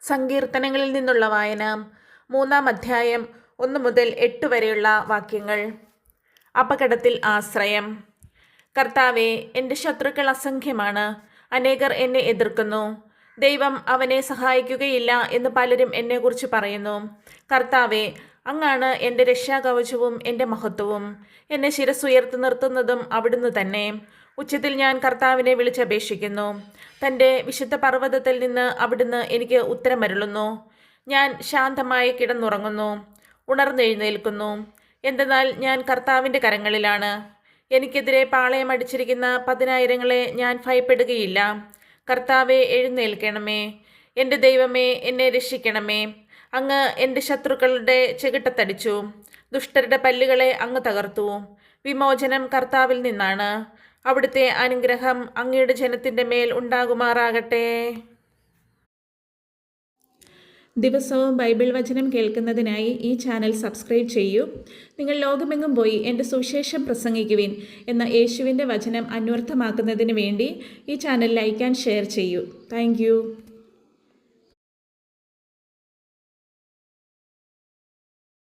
സങ്കീർത്തനങ്ങളിൽ നിന്നുള്ള വായന 3-ാം അധ്യായം 1 മുതൽ 8 വരെയുള്ള വാക്യങ്ങൾ. അപകടത്തിൽ ആശ്രയം. കർത്താവേ, എൻ്റെ ശത്രുക്കൾ അസംഖ്യമാണ്, അനേകർ എന്നെ എതിർക്കുന്നു. ദൈവം അവനെ സഹായിക്കുകയില്ല എന്ന് പലരും എന്നെക്കുറിച്ച് പറയുന്നു. കർത്താവേ, അങ്ങാണ് എൻ്റെ രക്ഷാകവചവും എൻ്റെ മഹത്വവും. എന്നെ ശിരസ്സുയർത്തി നിർത്തുന്നതും അവിടുന്ന് തന്നെ. ഉച്ചത്തിൽ ഞാൻ കർത്താവിനെ വിളിച്ചപേക്ഷിക്കുന്നു. തൻ്റെ വിശുദ്ധ പർവ്വതത്തിൽ നിന്ന് അവിടുന്ന് എനിക്ക് ഉത്തരമരുളുന്നു. ഞാൻ ശാന്തമായി കിടന്നുറങ്ങുന്നു, ഉണർന്നെഴുന്നേൽക്കുന്നു. എന്തെന്നാൽ ഞാൻ കർത്താവിൻ്റെ കരങ്ങളിലാണ്. എനിക്കെതിരെ പാളയമടിച്ചിരിക്കുന്ന 10,000-ങ്ങളെ ഞാൻ ഭയപ്പെടുകയില്ല. കർത്താവെ, എഴുന്നേൽക്കണമേ. എൻ്റെ ദൈവമേ, എന്നെ രക്ഷിക്കണമേ. അങ്ങ് എൻ്റെ ശത്രുക്കളുടെ ചെകിട്ടത്തടിച്ചു, ദുഷ്ടരുടെ പല്ലുകളെ അങ്ങ് തകർത്തു. വിമോചനം കർത്താവിൽ നിന്നാണ്. അവിടുത്തെ അനുഗ്രഹം അങ്ങയുടെ ജനത്തിൻ്റെ മേൽ ഉണ്ടാകുമാറാകട്ടെ. ദിവസവും ബൈബിൾ വചനം കേൾക്കുന്നതിനായി ഈ ചാനൽ സബ്സ്ക്രൈബ് ചെയ്യൂ. നിങ്ങൾ ലോകമെങ്ങും പോയി എൻ്റെ സുവിശേഷം പ്രസംഗിക്കുവിൻ എന്ന യേശുവിൻ്റെ വചനം അന്വർത്ഥമാക്കുന്നതിന് വേണ്ടി ഈ ചാനൽ ലൈക്ക് ആൻഡ് ഷെയർ ചെയ്യൂ. താങ്ക്